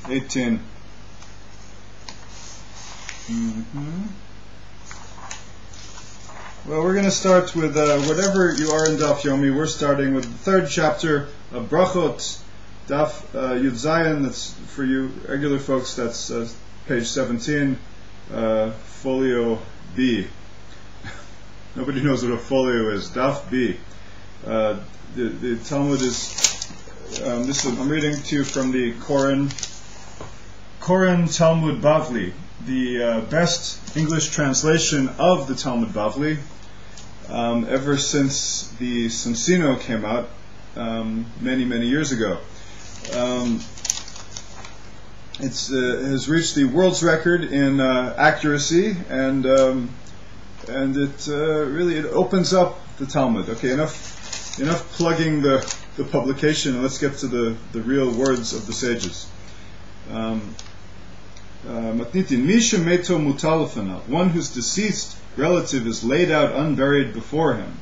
18. Well, we're going to start with whatever you are in Daf Yomi. We're starting with the third chapter of Berakhot, Daf Yud Zayin. That's for you regular folks. That's page 17, folio B. Nobody knows what a folio is. Daf B. The Talmud is. I'm reading to you from the Koren Talmud Bavli, the best English translation of the Talmud Bavli, ever since the Samsino came out many years ago. It has reached the world's record in accuracy, and it really opens up the Talmud. Okay, enough plugging the publication, and let's get to the real words of the sages. Matnitin, Misha Meto Mutalafana, one whose deceased relative is laid out unburied before him.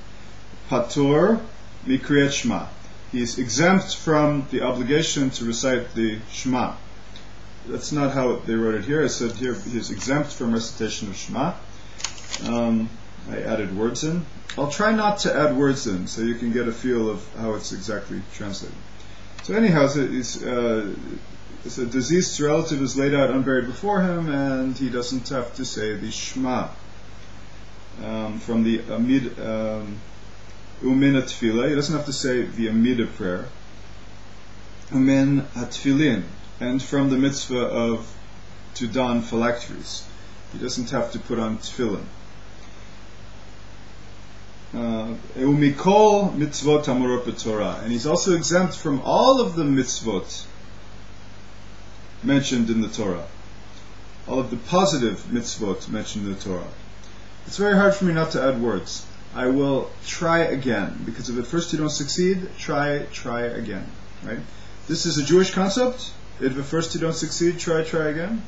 Patur Mikriyat Shema. He is exempt from the obligation to recite the Shema. That's not how they wrote it here. I said here he is exempt from recitation of Shema. I added words in. I'll try not to add words in so you can get a feel of how it's exactly translated. So anyhow, it's a deceased relative is laid out unburied before him, and he doesn't have to say the Shema. From the Amid Umin Atfila, he doesn't have to say the Amida prayer. Umin Atfilin, and from the mitzvah of to don phylacteries, he doesn't have to put on tefillin. Eumikol mitzvot amorot b'Torah, and he's also exempt from all of the mitzvot mentioned in the Torah, all of the positive mitzvot mentioned in the Torah. It's very hard for me not to add words. I will try again, because if at first you don't succeed, try again. Right? This is a Jewish concept. If at first you don't succeed, try again.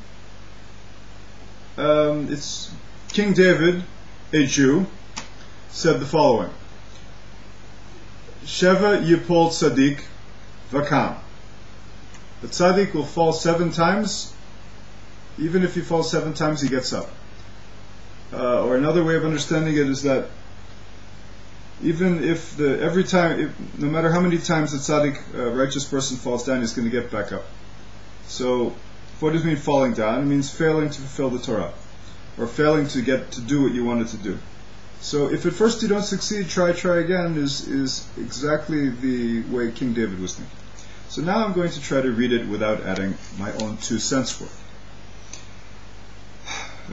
It's King David, a Jew, said the following: Sheva Yipol Tzadik Vakam. The tzaddik will fall 7 times. Even if he falls 7 times, he gets up. Or another way of understanding it is that even if no matter how many times the tzaddik, righteous person, falls down, he's going to get back up. So, what does it mean falling down? It means failing to fulfill the Torah, or failing to do what you wanted to do. So, if at first you don't succeed, try again is exactly the way King David was thinking. So now I'm going to try to read it without adding my own 2 cents worth.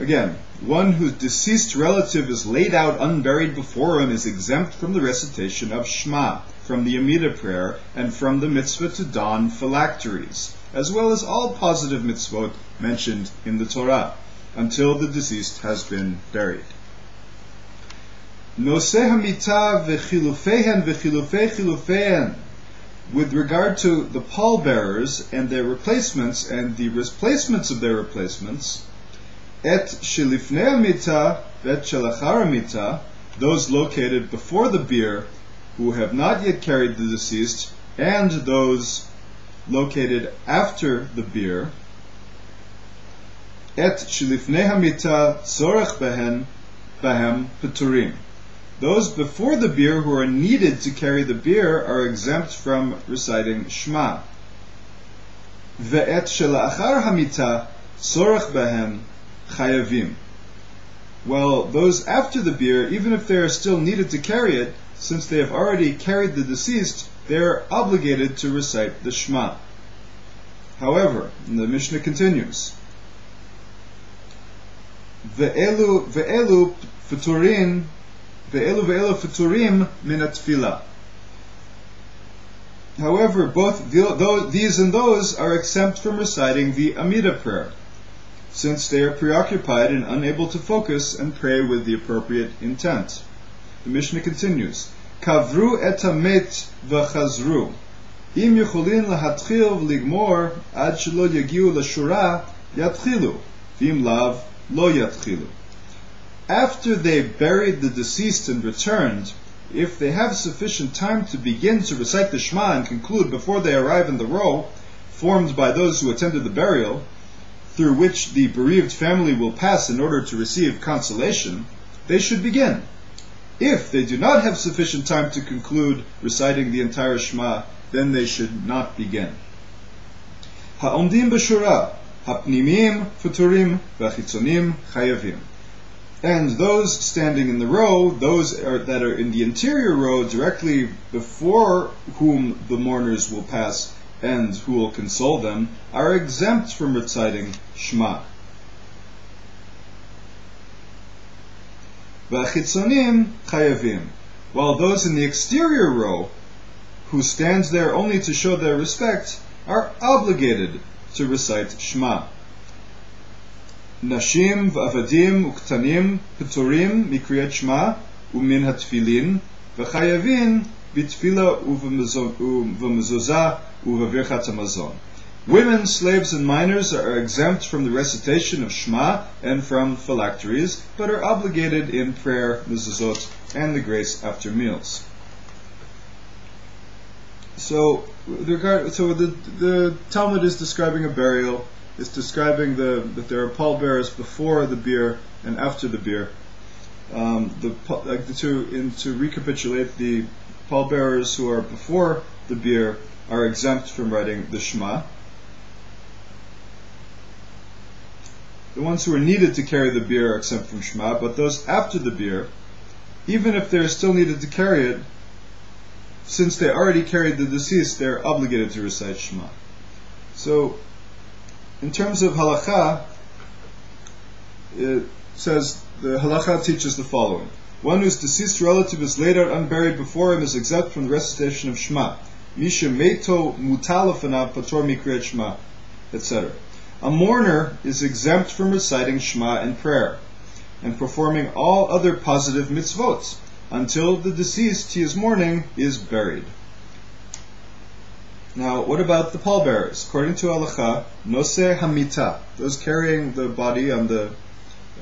Again, one whose deceased relative is laid out unburied before him is exempt from the recitation of Shema, from the Amida prayer, and from the mitzvah to don phylacteries, as well as all positive mitzvot mentioned in the Torah, until the deceased has been buried. Noseh hamita v'chilufeihen v'chilufei chilufeihen. With regard to the pallbearers and their replacements and the replacements of their replacements, et shilifnei amita vet shelachar amita, those located before the bier who have not yet carried the deceased, and those located after the bier, et shilifnei hamita zorech bahem peturim. Those before the bier who are needed to carry the bier are exempt from reciting Shema. Ve'et shela'achar hamita sorach bahem chayavim. Well, those after the bier, even if they are still needed to carry it, since they have already carried the deceased, they are obligated to recite the Shema. However, and the Mishnah continues, Ve'elu futurim min atfila. However, both these and those are exempt from reciting the Amida prayer, since they are preoccupied and unable to focus and pray with the appropriate intent. The Mishnah continues, Kavru et hamet v'chazru. Im yecholin lahatchil v'ligmor ad shelo yagiu lashura yatchilu, v'im lav lo yatchilu. After they've buried the deceased and returned, if they have sufficient time to begin to recite the Shema and conclude before they arrive in the row, formed by those who attended the burial, through which the bereaved family will pass in order to receive consolation, they should begin. If they do not have sufficient time to conclude reciting the entire Shema, then they should not begin. Ha'omdim b'shura, ha'pnimim futurim, v'achitzonim chayavim. And those standing in the row, those that are in the interior row, directly before whom the mourners will pass and who will console them, are exempt from reciting Shema. V'achitzonim chayavim. While those in the exterior row, who stands there only to show their respect, are obligated to recite Shema. Nashim v'avadim uktanim p'turim mikriyat Shema u'min hatfilin v'chayavin b'tfila u'v'mezuzah u'v'virchat hamazon. Women, slaves, and minors are exempt from the recitation of Shema and from phylacteries, but are obligated in prayer, mezuzot, and the grace after meals. So the Talmud is describing a burial. It's describing that there are pallbearers before the bier and after the bier. To recapitulate, the pallbearers who are before the bier are exempt from writing the Shema. The ones who are needed to carry the bier are exempt from Shema, but those after the bier, even if they're still needed to carry it, since they already carried the deceased, they're obligated to recite Shema. So, in terms of halakha, it says, the halakha teaches the following. One whose deceased relative is laid out unburied before him is exempt from the recitation of Shema. Misha meto mutal lefanav pator mikriyat Shema, etc. A mourner is exempt from reciting Shema in prayer and performing all other positive mitzvot until the deceased he is mourning is buried. Now, what about the pallbearers? According to halacha, noseh hamita, those carrying the body on the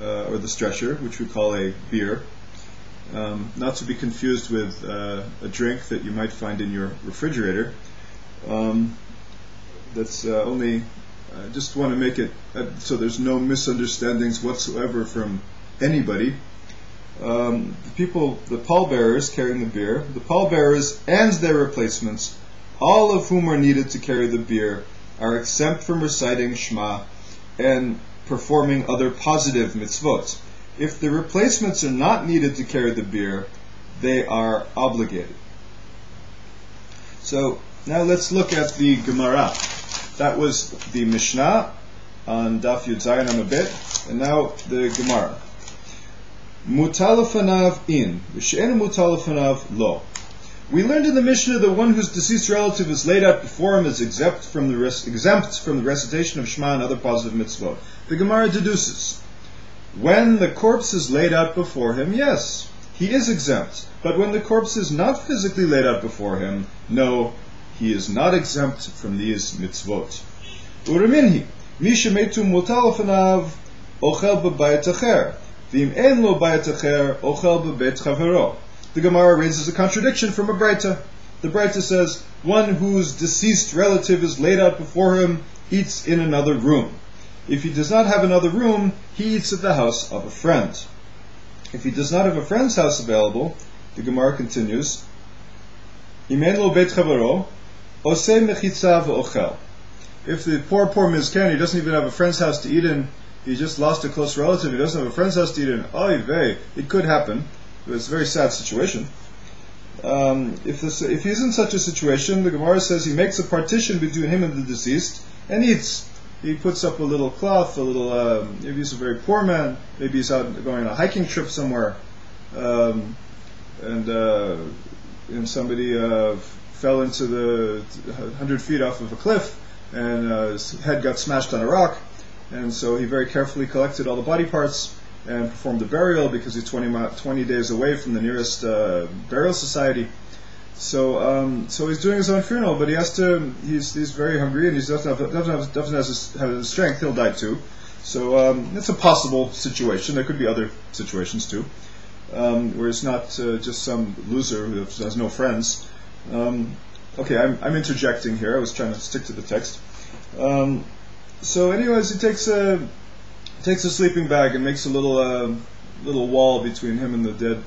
or the stretcher, which we call a bier, not to be confused with a drink that you might find in your refrigerator. That's only. I just want to make it so there's no misunderstandings whatsoever from anybody. The pallbearers carrying the bier, the pallbearers and their replacements, all of whom are needed to carry the bier, are exempt from reciting Shema and performing other positive mitzvot. If the replacements are not needed to carry the bier, they are obligated. So now let's look at the Gemara. That was the Mishnah on Daf Yud Zayin Amabet, and now the Gemara. Mutalafanav in, v'she'en mutalafanav lo. We learned in the Mishnah that one whose deceased relative is laid out before him is exempt from the recitation of Shema and other positive mitzvot. The Gemara deduces, when the corpse is laid out before him, yes, he is exempt. But when the corpse is not physically laid out before him, no, he is not exempt from these mitzvot. Uraminhi, mi shemetu mutal lefanav ochel b'bayit acher, v'im en lo bayit acher ochel b'beit chavero. The Gemara raises a contradiction from a Breita. The Breita says, one whose deceased relative is laid out before him eats in another room. If he does not have another room, he eats at the house of a friend. If he does not have a friend's house available, the Gemara continues, im en lo beit chavero, oseh mechitza v'ochel. If the poor mizken, he doesn't even have a friend's house to eat in, he just lost a close relative, he doesn't have a friend's house to eat in, oy vey, it could happen. It's a very sad situation. If he's in such a situation, the Gemara says he makes a partition between him and the deceased and eats. He puts up a little cloth, maybe he's a very poor man, maybe he's out going on a hiking trip somewhere, and somebody fell into the 100 feet off of a cliff, and his head got smashed on a rock, and so he very carefully collected all the body parts and performed the burial because he's 20 days away from the nearest burial society. So he's doing his own funeral, but he's very hungry and he doesn't have the strength. He'll die too. So it's a possible situation. There could be other situations too, where it's not just some loser who has no friends. Okay, I'm interjecting here. I was trying to stick to the text. So, anyways, he takes a sleeping bag and makes a little wall between him and the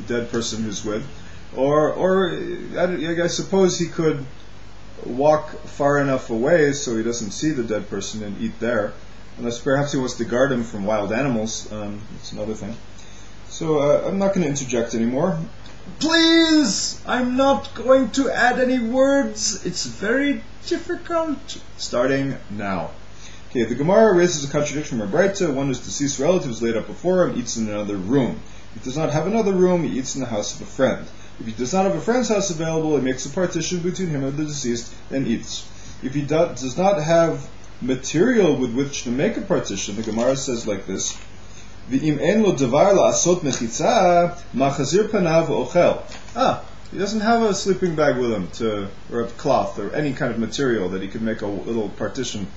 dead person who's with. Or I suppose he could walk far enough away so he doesn't see the dead person and eat there. Unless perhaps he wants to guard him from wild animals. That's another thing. So I'm not going to interject anymore. Please! I'm not going to add any words. It's very difficult. Starting now. Okay, the Gemara raises a contradiction from a Braita. One whose deceased relative is laid up before him, eats in another room. If he does not have another room, he eats in the house of a friend. If he does not have a friend's house available, he makes a partition between him and the deceased and eats. If he does not have material with which to make a partition, the Gemara says like this: V'im en lo davar la'asot mechitza, machazir panav ochel. He doesn't have a sleeping bag with him, or a cloth, or any kind of material that he could make a little partition.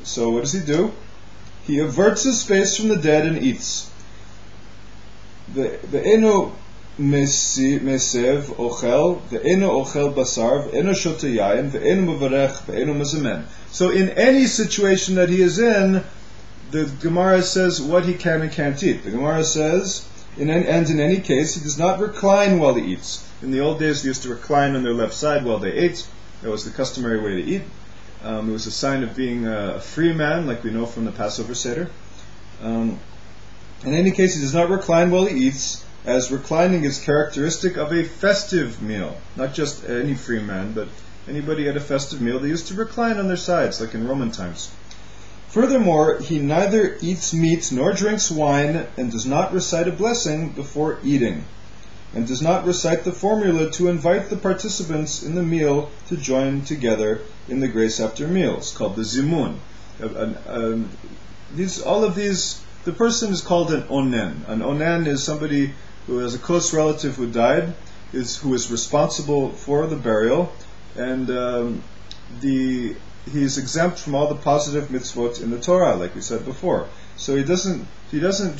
So what does he do? He averts his face from the dead and eats. Ve'enu mesev ochel, ve'enu ochel basar, ve'enu shote yayin, ve'enu mevarech, ve'enu mezamen. So in any situation that he is in, the Gemara says what he can and can't eat. The Gemara says, in any case, he does not recline while he eats. In the old days, they used to recline on their left side while they ate. That was the customary way to eat. It was a sign of being a free man, like we know from the Passover Seder. In any case, he does not recline while he eats, as reclining is characteristic of a festive meal. Not just any free man, but anybody at a festive meal, they used to recline on their sides, like in Roman times. Furthermore, he neither eats meat nor drinks wine, and does not recite a blessing before eating, and does not recite the formula to invite the participants in the meal to join together in the grace after meals, called the zimun. The person is called an onen. An onen is somebody who has a close relative who died, who is responsible for the burial, and he's exempt from all the positive mitzvot in the Torah, like we said before. So he doesn't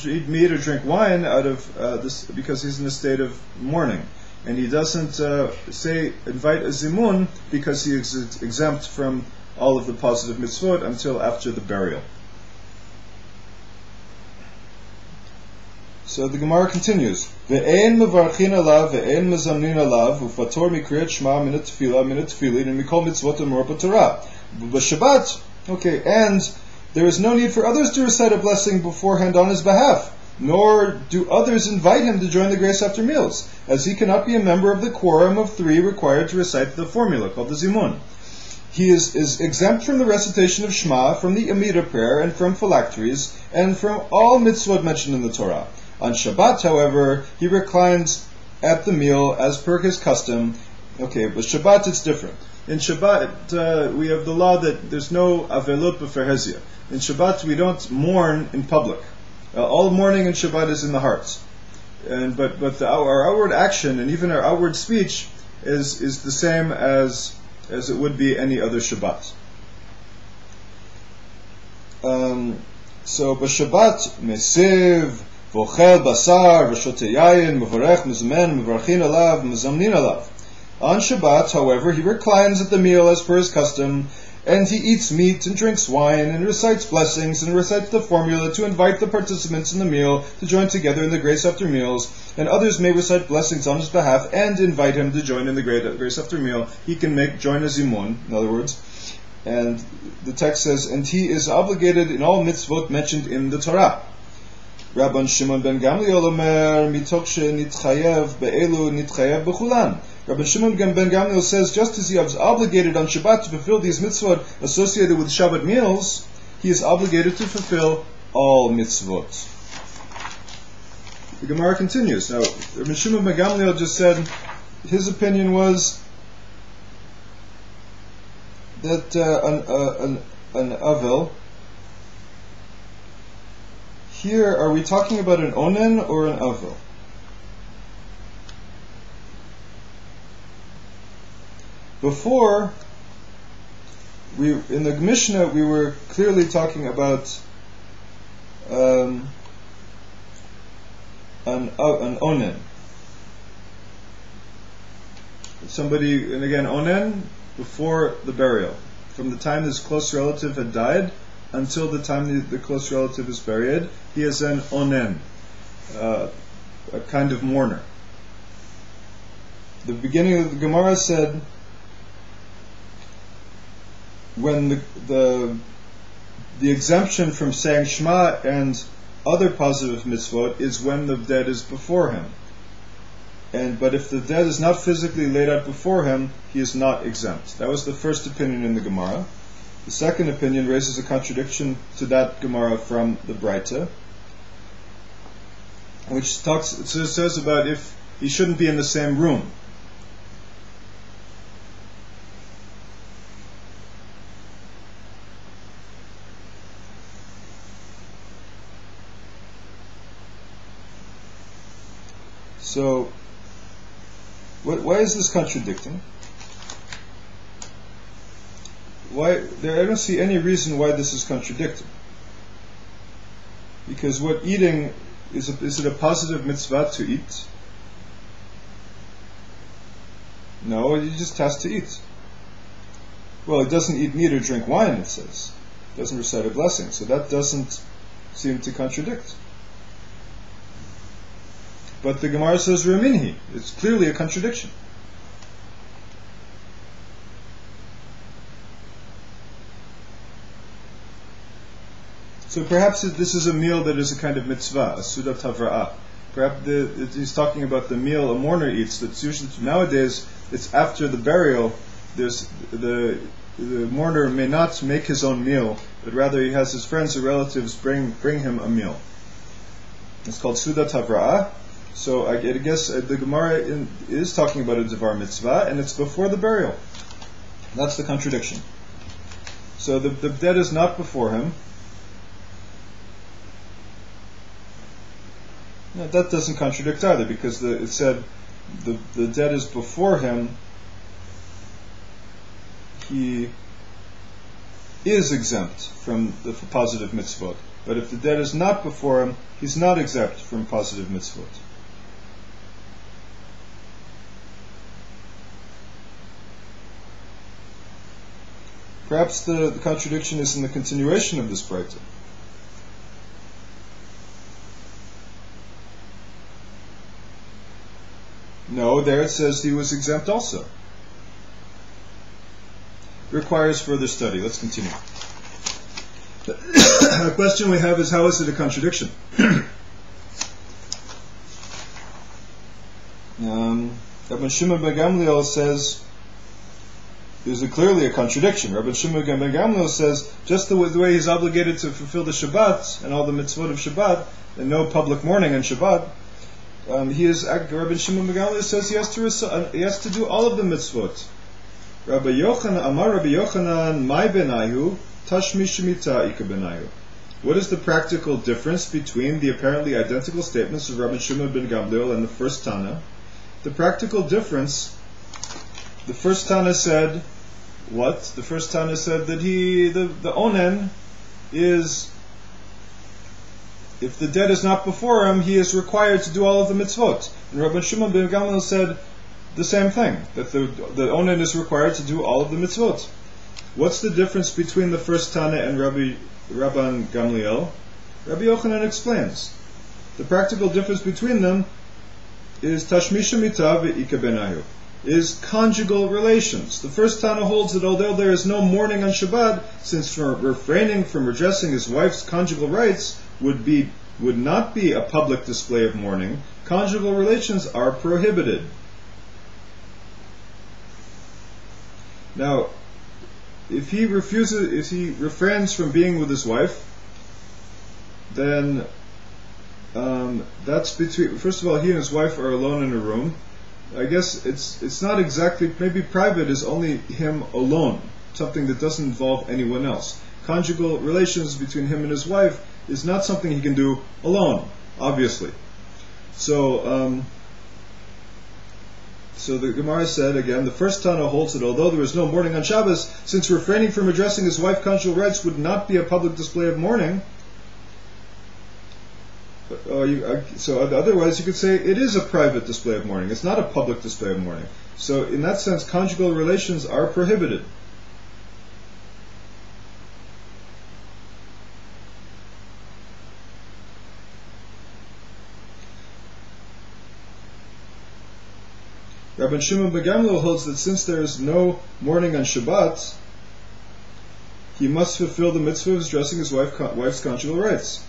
eat meat or drink wine out of this because he's in a state of mourning, and he doesn't invite a zimun because he is exempt from all of the positive mitzvot until after the burial. So the Gemara continues: Ve'ein mevarchin alav, ve'ein mezamnin alav, ufator mikriyat shma min tefillah min tefillin, and mikol mitzvot amor b'Torah. B'Shabbat, okay, and there is no need for others to recite a blessing beforehand on his behalf, nor do others invite him to join the grace after meals, as he cannot be a member of the quorum of three required to recite the formula called the zimun. He is exempt from the recitation of Shema, from the Amida prayer, and from phylacteries, and from all mitzvot mentioned in the Torah. On Shabbat, however, he reclines at the meal as per his custom. Okay, but Shabbat it's different. In Shabbat, we have the law that there's no avelut b'ferhezia. In Shabbat, we don't mourn in public. All mourning in Shabbat is in the hearts. But our outward action and even our outward speech is the same as it would be any other Shabbat. So, b'Shabbat, mesiv, v'ochel basar, v'shote yayin, mevarech, mezmen, mevarchin alav, mezamnin alav. On Shabbat, however, he reclines at the meal as per his custom, and he eats meat and drinks wine, and recites blessings, and recites the formula to invite the participants in the meal to join together in the grace after meals, and others may recite blessings on his behalf and invite him to join in the grace after meal. He can join a zimun, in other words. And the text says, and he is obligated in all mitzvot mentioned in the Torah. Rabban Shimon ben Gamliel omer, mitoch she'nitchayev be'elu nitchayev b'chulan. Rabbi Shimon ben Gamliel says, just as he is obligated on Shabbat to fulfill these mitzvot associated with Shabbat meals, he is obligated to fulfill all mitzvot. The Gemara continues. Now, Rabbi Shimon ben Gamliel just said his opinion was that an avel. Here, are we talking about an onen or an avel? Before, in the Mishnah, we were clearly talking about an onen. somebody, and again, onen, before the burial. From the time his close relative had died until the time the close relative is buried, he is an onen, a kind of mourner. The beginning of the Gemara said, when the exemption from saying Shema and other positive mitzvot is when the dead is before him. But if the dead is not physically laid out before him, he is not exempt. That was the first opinion in the Gemara. The second opinion raises a contradiction to that Gemara from the Breita, which says about if he shouldn't be in the same room. So, why is this contradicting? I don't see any reason why this is contradicting. Because what eating, is it a positive mitzvah to eat? No, he just has to eat. Well, he doesn't eat meat or drink wine, it says. He doesn't recite a blessing, so that doesn't seem to contradict. But the Gemara says Raminhi. It's clearly a contradiction. So perhaps this is a meal that is a kind of mitzvah, a sudat havra'ah. Perhaps he's talking about the meal a mourner eats. That's usually nowadays it's after the burial. There's the mourner may not make his own meal, but rather he has his friends or relatives bring him a meal. It's called sudat havra'ah. So I guess the Gemara is talking about a devar mitzvah, and it's before the burial. That's the contradiction. So the dead is not before him. No, that doesn't contradict either, because it said the dead is before him. He is exempt from the positive mitzvot. But if the dead is not before him, he's not exempt from positive mitzvot. Perhaps the contradiction is in the continuation of this Breita. No, there it says he was exempt also. Requires further study. Let's continue. The question we have is, how is it a contradiction? Rabbi Shimon ben Gamliel says there's clearly a contradiction. Rabbi Shimon ben Gamliel says just the way he's obligated to fulfill the Shabbat and all the mitzvot of Shabbat and no public mourning on Shabbat, Rabbi Shimon ben Gamliel says he has to do all of the mitzvot. Rabbi Yochanan, my benayu, tashmi shemita ika benayu. What is the practical difference between the apparently identical statements of Rabbi Shimon ben Gamliel and the first Tana? The practical difference, the first Tana said what? The first Tana said that the onen is, if the dead is not before him, he is required to do all of the mitzvot. And Rabbi Shimon ben Gamliel said the same thing, that the onen is required to do all of the mitzvot. What's the difference between the first Tana and Rabban Gamliel? Rabbi Yochanan explains. The practical difference between them is tashmisha mita ve'ika benayu, is conjugal relations. The first Tana holds that although there is no mourning on Shabbat, since refraining from redressing his wife's conjugal rights would not be a public display of mourning, conjugal relations are prohibited. Now, if he refrains from being with his wife, then that's between. First of all, he and his wife are alone in a room. I guess it's not exactly. Maybe private is only him alone, something that doesn't involve anyone else. Conjugal relations between him and his wife is not something he can do alone, obviously. So the Gemara said again, the first Tana holds that although there is no mourning on Shabbos, since refraining from addressing his wife conjugal rights would not be a public display of mourning, so otherwise you could say it is a private display of mourning. It's not a public display of mourning. So in that sense, conjugal relations are prohibited. Rabbi Shimon ben Gamliel holds that since there is no mourning on Shabbat, he must fulfill the mitzvah of dressing his wife's conjugal rights.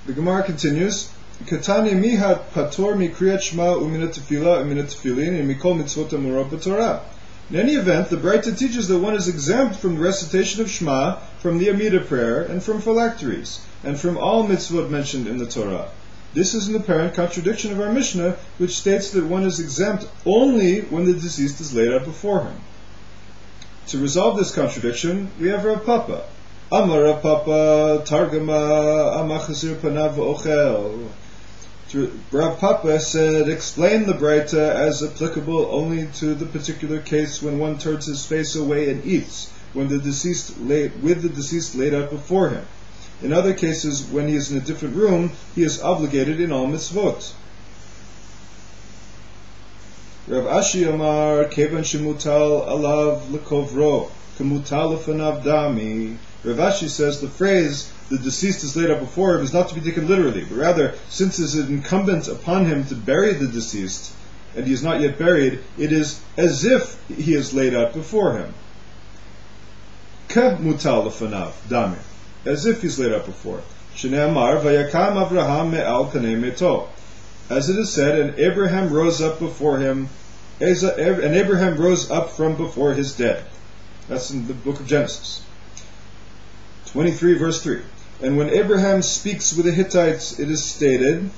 The Gemara continues, Katani miha pator mikriyat shma u'minat tefillah u'minat tefillin and mikol mitzvot amurot b'Torah. In any event, the Braita teaches that one is exempt from the recitation of Shema, from the Amidah prayer, and from phylacteries, and from all mitzvot mentioned in the Torah. This is an apparent contradiction of our Mishnah, which states that one is exempt only when the deceased is laid out before him. To resolve this contradiction, we have Rav Papa. Amar Rav Papa Targama Amachazir Panav Ochel. Rav Papa said, explain the Braita as applicable only to the particular case when one turns his face away and eats, with the deceased laid out before him. In other cases, when he is in a different room, he is obligated in all mitzvot. Rav Ashi Amar Kevan Shemutal Alav Lekovro Kemutal Lefanav Dami. Rav Ashi says the phrase, the deceased is laid out before him, is not to be taken literally, but rather, since it is incumbent upon him to bury the deceased, and he is not yet buried, it is as if he is laid out before him. Ke mutal lefanav dami, as if he's laid out before. Shnei amar vayakam Avraham me'al kanei meto. As it is said, and Abraham rose up before him, and Abraham rose up from before his dead. That's in the book of Genesis. 23 verse 3. And when Abraham speaks with the Hittites, it is stated,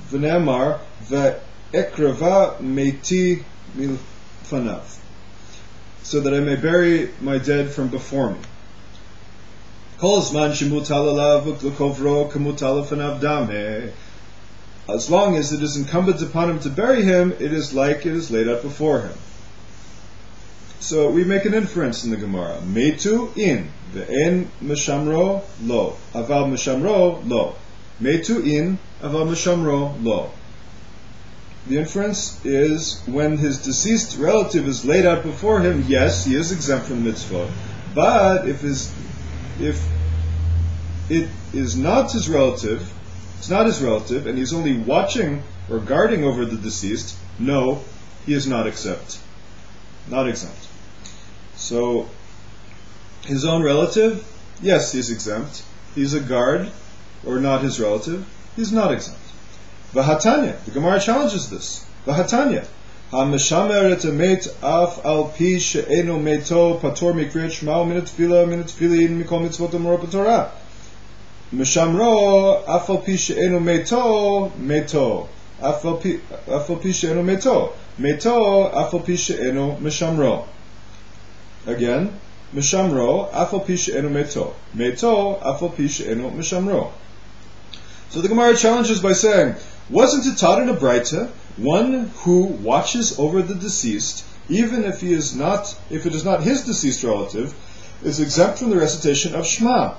V'ne'amar v'ekrava meiti milfanav, so that I may bury my dead from before me. Kol zman shemutal alav l'kovro kemutal lefanav dameh. As long as it is incumbent upon him to bury him, it is like it is laid out before him. So we make an inference in the Gemara. Metu in, ve'en meshamro lo, aval meshamro lo. Metu in, aval meshamro lo. The inference is when his deceased relative is laid out before him, yes, he is exempt from mitzvah. But if it is not his relative, it's not his relative, and he's only watching or guarding over the deceased, no, he is not exempt. Not exempt. So, his own relative, yes, he's exempt. He's a guard, or not his relative, he's not exempt. V'hatanya, the Gemara challenges this. V'hatanya, ha'meshamer et emet af al pi she'eno meto pator mikriyat shema min tefillah min tefillin mikol mitzvot amorot b'Torah. Meshamro af al pi she'eno meto meto af al pi she'eno meto meto af al pi she'eno meshamro. Again, meshamro afal pi she'enu meto, meto afal pi she'enu meshamro. So the Gemara challenges by saying, wasn't it taught in a Braita, one who watches over the deceased, even if it is not his deceased relative, is exempt from the recitation of Shema,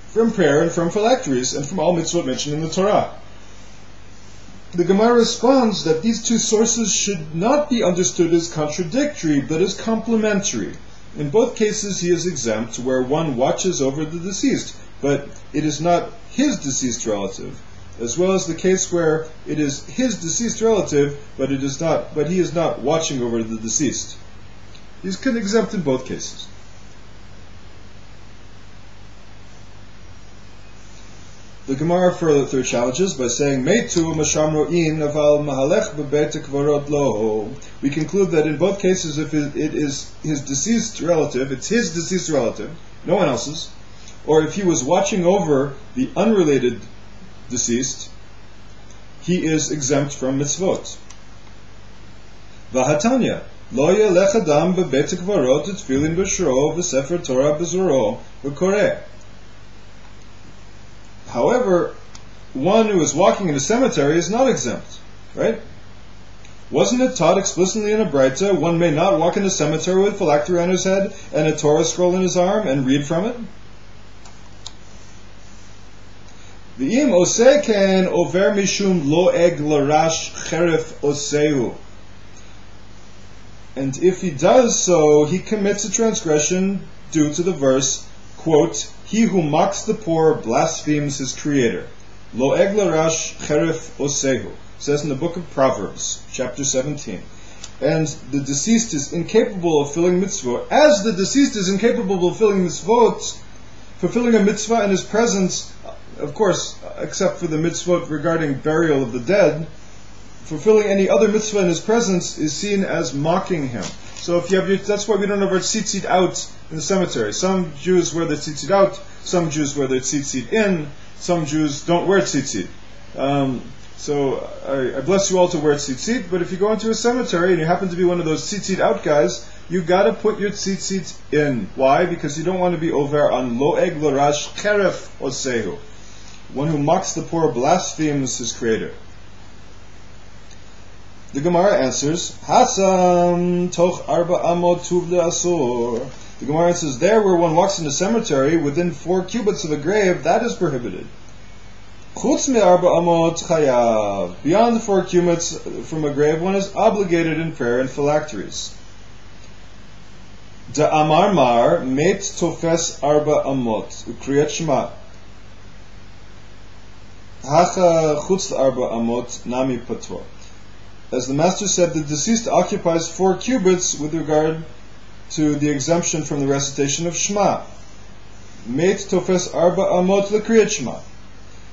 from prayer and from phylacteries and from all mitzvot mentioned in the Torah? The Gemara responds that these two sources should not be understood as contradictory, but as complementary. In both cases he is exempt, where one watches over the deceased, but it is not his deceased relative, as well as the case where it is his deceased relative, but he is not watching over the deceased. He's exempt in both cases. The Gemara further challenges by saying, Meitu mashamro in aval mahalech bebeit kvarot lo. We conclude that in both cases, if it is his deceased relative, it's his deceased relative, no one else's, or if he was watching over the unrelated deceased, he is exempt from mitzvot. V'hatanya, Lo yelech adam bebeit hakvarot tefillin b'shoro v'sefer Torah b'zoro v'koreh. However, one who is walking in a cemetery is not exempt, right? Wasn't it taught explicitly in a Braita, one may not walk in a cemetery with a phylactery on his head and a Torah scroll in his arm and read from it? V'im oseh ken over mishum lo'eg l'rash cheref osehu. And if he does so, he commits a transgression due to the verse, quote, he who mocks the poor blasphemes his creator. Lo'eg l'rash cheref osehu. Says in the book of Proverbs, chapter 17. And the deceased is incapable of fulfilling mitzvot. As the deceased is incapable of fulfilling mitzvot, fulfilling a mitzvah in his presence, of course, except for the mitzvot regarding burial of the dead, fulfilling any other mitzvah in his presence is seen as mocking him. So if you have, that's why we don't have our tzitzit out in the cemetery. Some Jews wear their tzitzit out, some Jews wear their tzitzit in, some Jews don't wear tzitzit. So I bless you all to wear tzitzit, but if you go into a cemetery and you happen to be one of those tzitzit out guys, you got to put your tzitzit in. Why? Because you don't want to be over on lo'eg l'rash cheref osehu. One who mocks the poor blasphemes his creator. The Gemara answers, Hasam toch arba amot tuv le'asur. The Gemara answers, there where one walks in a cemetery within 4 cubits of a grave, that is prohibited. Chutz me'arba amot chayav. Beyond the 4 cubits from a grave, one is obligated in prayer and phylacteries. Da amar mar meit tofes arba amot ukriyat shema. Hacha chutz arba amot nami pator. As the Master said, the deceased occupies 4 cubits with regard to the exemption from the recitation of Shema. Meit tofes arba amot lekriyat shema.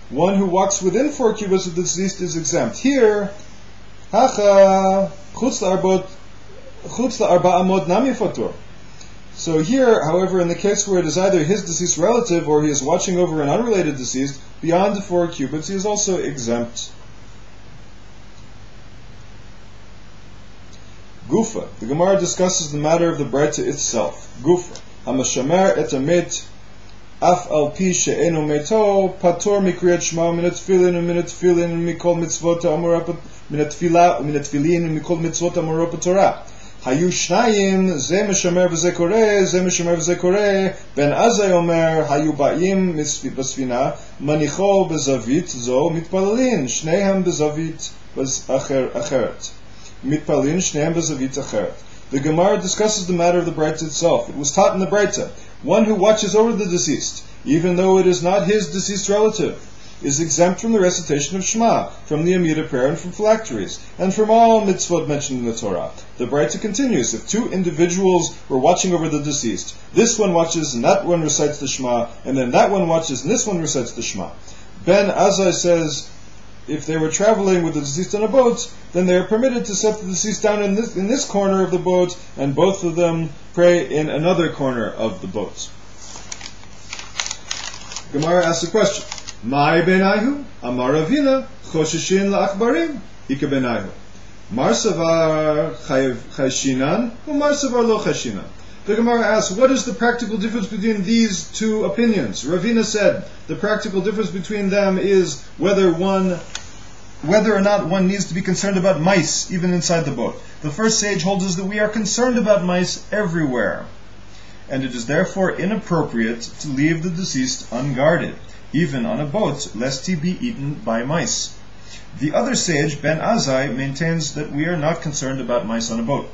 One who walks within 4 cubits of the deceased is exempt. Here, hacha chutz arba amot nami pator. So here, however, in the case where it is either his deceased relative or he is watching over an unrelated deceased, beyond the 4 cubits, he is also exempt. Gufa. The Gemara discusses the matter of the Braita itself. Gufa. Hamashamer et amet af al pi she'enu meto pator mikriyat shema min tefillin mikol mitzvot amorah min tefillin mikol mitzvot amorah b'Torah. Hayu shnayim ze meshamer v'ze koreh ben Azai omer hayu ba'im basfina manicho bezavit zo mitpalalin shnehem bezavit acheret. Mitpalin shnehem bezavit acheret. The Gemara discusses the matter of the Braita itself. It was taught in the Braita, one who watches over the deceased, even though it is not his deceased relative, is exempt from the recitation of Shema, from the Amida prayer, and from phylacteries, and from all mitzvot mentioned in the Torah. The Braita continues, if 2 individuals were watching over the deceased, this one watches and that one recites the Shema, and then that one watches and this one recites the Shema. Ben Azai says, if they were traveling with the deceased on a boat, then they are permitted to set the deceased down in this corner of the boat, and both of them pray in another corner of the boat. Gemara asks a question. Mai benaihu? Amar Ravina, choshishin la'achbarim, ika benaihu. Mar savar chayshinan, mar savar lo chayshinan. The Gemara asks, what is the practical difference between these 2 opinions? Ravina said, the practical difference between them is whether or not one needs to be concerned about mice, even inside the boat. The first sage holds us that we are concerned about mice everywhere, and it is therefore inappropriate to leave the deceased unguarded, even on a boat, lest he be eaten by mice. The other sage, Ben Azai, maintains that we are not concerned about mice on a boat.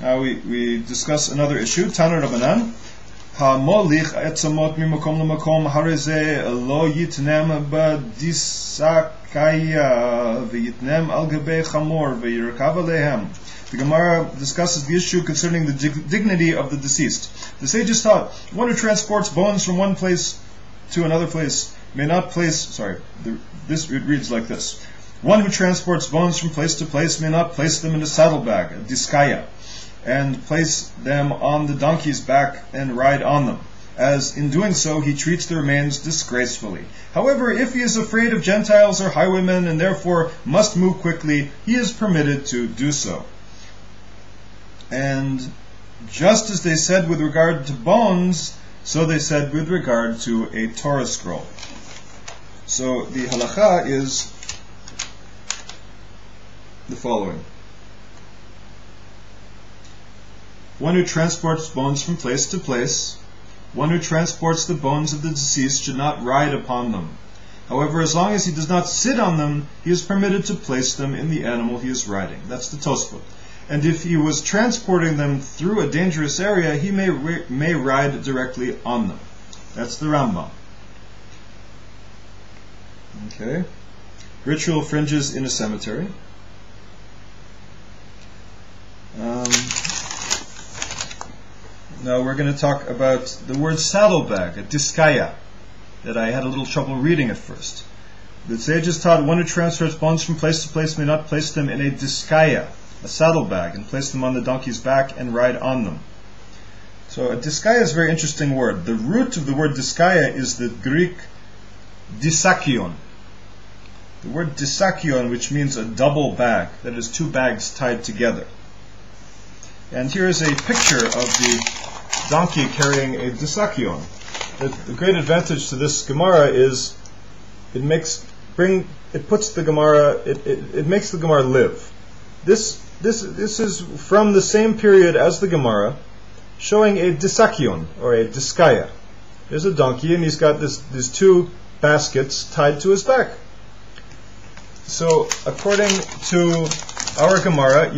We discuss another issue. Tana Rabbanan, Ha'molich etzamot mimakom lemakom hareze lo yitnem b'disakaya v'yitnem al gabei chamor v'yirkav alehem. The Gemara discusses the issue concerning the dignity of the deceased. The sages taught, one who transports bones from one place to another place may not place, it reads like this. One who transports bones from place to place may not place them in a saddlebag, a diskaya, and place them on the donkey's back and ride on them, as in doing so he treats the remains disgracefully. However, if he is afraid of Gentiles or highwaymen and therefore must move quickly, he is permitted to do so. And just as they said with regard to bones, so they said with regard to a Torah scroll. So the halacha is the following. One who transports bones from place to place, one who transports the bones of the deceased should not ride upon them. However, as long as he does not sit on them, he is permitted to place them in the animal he is riding. That's the Tosfot. And if he was transporting them through a dangerous area, he may ride directly on them. That's the Rambam. Okay. Ritual fringes in a cemetery. Now we're going to talk about the word saddlebag, a diskaya, that I had a little trouble reading at first. The sages taught one who transfers bones from place to place may not place them in a diskaya, a saddlebag, and place them on the donkey's back and ride on them. So a diskaya is a very interesting word. The root of the word diskaya is the Greek disakion. The word disakion, which means a double bag, that is two bags tied together. And here is a picture of the donkey carrying a disakion. The great advantage to this Gemara is it makes the Gemara live. This is from the same period as the Gemara, showing a disakion or a diskaya. There's a donkey and he's got these two baskets tied to his back. So according to our Gemara,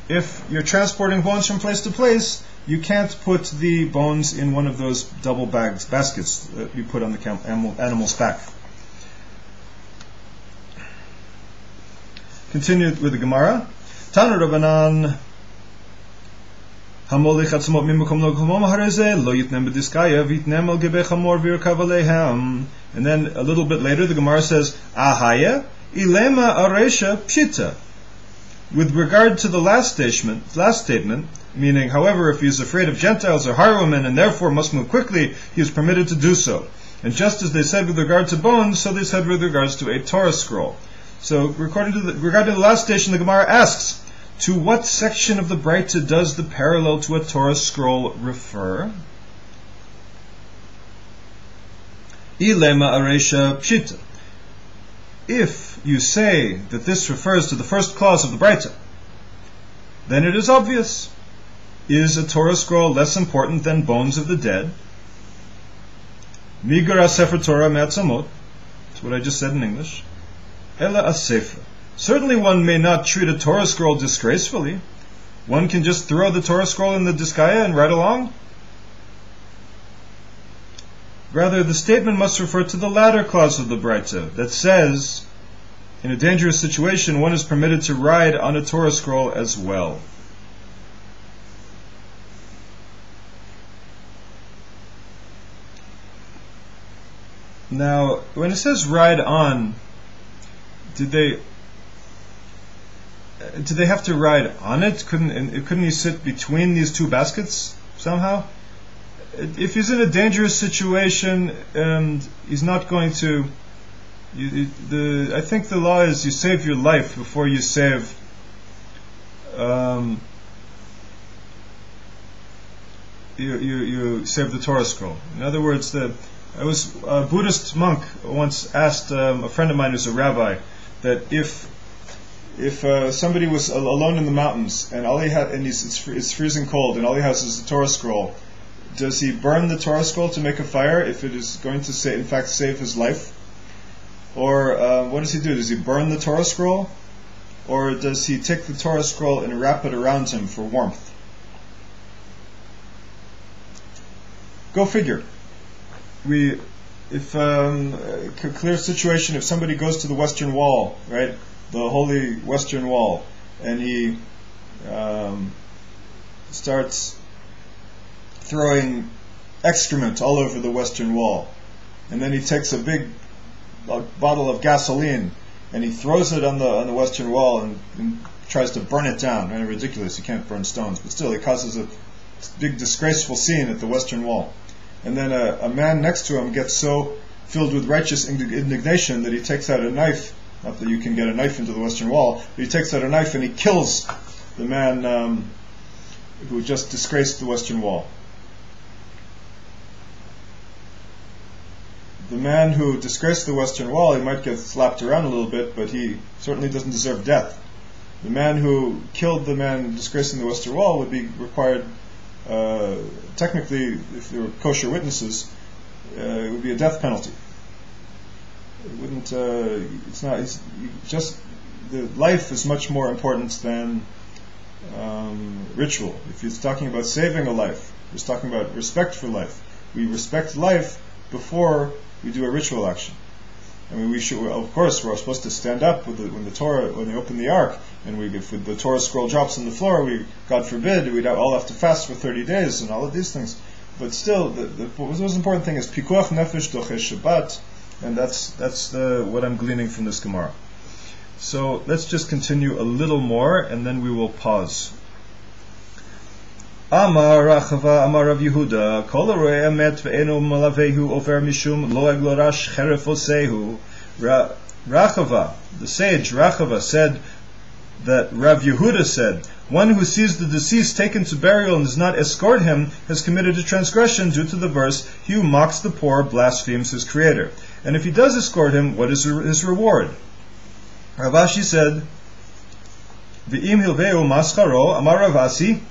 if you're transporting bones from place to place, you can't put the bones in one of those double baskets that you put on the animal's back. Continue with the Gemara. Tanu Rabbanan Hamolich atzmot mimakom lo komom hareze lo yitnem b'diskaya v'yitnem al gebei chamor v'yirkav aleihem. And then a little bit later the Gemara says Ahaya ilema aresha pshita. With regard to the last statement, meaning, however, if he is afraid of Gentiles or highwaymen and therefore must move quickly, he is permitted to do so. And just as they said with regard to bones, so they said with regards to a Torah scroll. So, regarding the last station, the Gemara asks, to what section of the Breita does the parallel to a Torah scroll refer? Ilema aresha pshita. If you say that this refers to the first clause of the Breita, then it is obvious. Is a Torah scroll less important than bones of the dead? Migra sefer Torah me'atzamot. That's what I just said in English. Ela as-sefer. Certainly one may not treat a Torah scroll disgracefully. One can just throw the Torah scroll in the diskaya and ride along. Rather, the statement must refer to the latter clause of the Breita that says, in a dangerous situation, one is permitted to ride on a Torah scroll as well. Now, when it says ride on, did they have to ride on it? Couldn't he sit between these two baskets somehow? If he's in a dangerous situation and he's not going to, I think the law is you save your life before you save you save the Torah scroll. In other words, a Buddhist monk once asked a friend of mine who's a rabbi that if somebody was alone in the mountains and all he had, and it's freezing cold and all he has is the Torah scroll, does he burn the Torah scroll to make a fire if it is going to in fact save his life? Or what does he do? Does he burn the Torah scroll? Or does he take the Torah scroll and wrap it around him for warmth? Go figure. If a clear situation, if somebody goes to the Western Wall, right, the holy Western Wall, and he starts throwing excrement all over the Western Wall, and then he takes a big bottle of gasoline and he throws it on the Western Wall and tries to burn it down. Right? Ridiculous, you can't burn stones, but still he causes a big disgraceful scene at the Western Wall. And then a man next to him gets so filled with righteous indignation that he takes out a knife. Not that you can get a knife into the Western Wall, but he takes out a knife and he kills the man who just disgraced the Western Wall. The man who disgraced the Western Wall, he might get slapped around a little bit, but he certainly doesn't deserve death. The man who killed the man disgracing the Western Wall would be required, technically, if there were kosher witnesses, it would be a death penalty. It wouldn't. It's not. It's just the life is much more important than ritual. If it's talking about saving a life, it's talking about respect for life. We respect life before we do a ritual action. I mean, we should. Of course, we're supposed to stand up when they open the ark, and if the Torah scroll drops on the floor, God forbid, we'd all have to fast for 30 days and all of these things. But still, the most important thing is pikuach nefesh doche Shabbat, and that's what I'm gleaning from this Gemara. So let's just continue a little more, and then we will pause. Amar Rachava, Amar Rav Yehuda, Kol Roei Emet ve'enu malavehu over mishum lo eglorash cheref osehu. Rachava, the sage Rachava, said that Rav Yehuda said, one who sees the deceased taken to burial and does not escort him has committed a transgression due to the verse, he who mocks the poor blasphemes his creator. And if he does escort him, what is his reward? Rav Ashi said, V'im hilveu mascharo, Amar Rav Asi,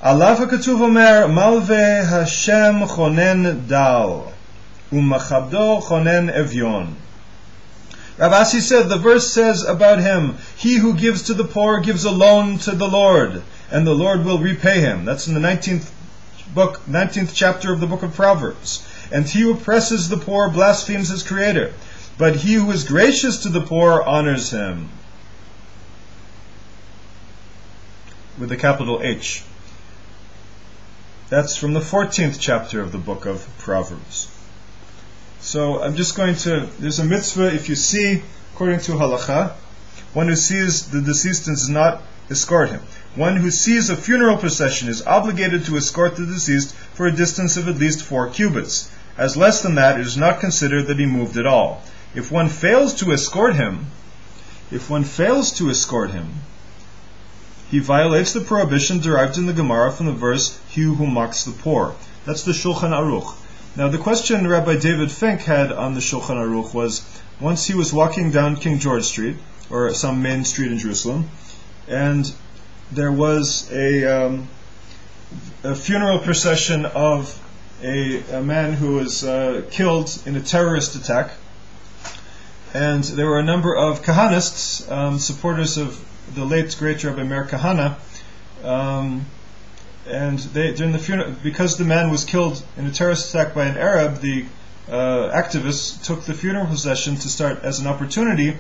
Alav HaKatuv Omer, Malve Hashem chonen dal, Umachabdo chonen evyon. Rav Asi said, the verse says about him, he who gives to the poor gives a loan to the Lord, and the Lord will repay him. That's in the 19th chapter of the book of Proverbs. And he who oppresses the poor blasphemes his creator, but he who is gracious to the poor honors him. With a capital H. That's from the 14th chapter of the book of Proverbs. So I'm just going to, there's a mitzvah if you see, according to halacha, one who sees the deceased and does not escort him. One who sees a funeral procession is obligated to escort the deceased for a distance of at least 4 cubits. As less than that, it is not considered that he moved at all. If one fails to escort him, he violates the prohibition derived in the Gemara from the verse, he who mocks the poor. That's the Shulchan Aruch. Now the question Rabbi David Fink had on the Shulchan Aruch was, once he was walking down King George Street, or some main street in Jerusalem, and there was a funeral procession of a man who was killed in a terrorist attack, and there were a number of Kahanists, supporters of the late great Rabbi Meir Kahana, and they, during the funeral, because the man was killed in a terrorist attack by an Arab, the activists took the funeral procession to start as an opportunity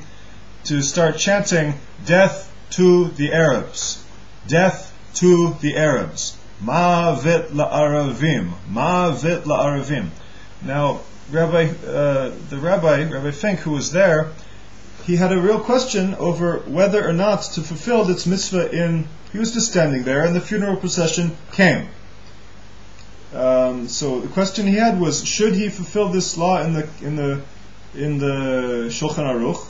to start chanting, "Death to the Arabs, death to the Arabs, Ma'avit la'aravim, Ma'avit la'aravim." Now, Rabbi Fink, who was there, he had a real question over whether or not to fulfill this mitzvah he was just standing there and the funeral procession came. So the question he had was, should he fulfill this law in the Shulchan Aruch,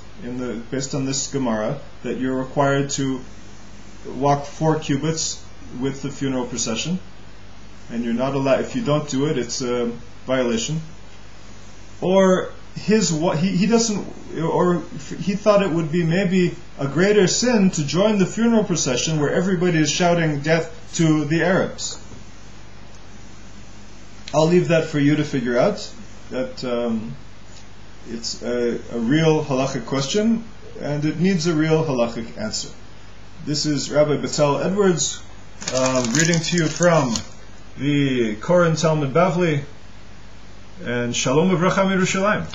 based on this Gemara, that you're required to walk 4 cubits with the funeral procession, and you're not allowed, if you don't do it, it's a violation. Or he thought it would be maybe a greater sin to join the funeral procession where everybody is shouting death to the Arabs. I'll leave that for you to figure out. That it's a real halachic question, and it needs a real halachic answer. This is Rabbi Batal Edwards reading to you from the Koren Talmud Bavli, and Shalom Uvracha Yerushalayim.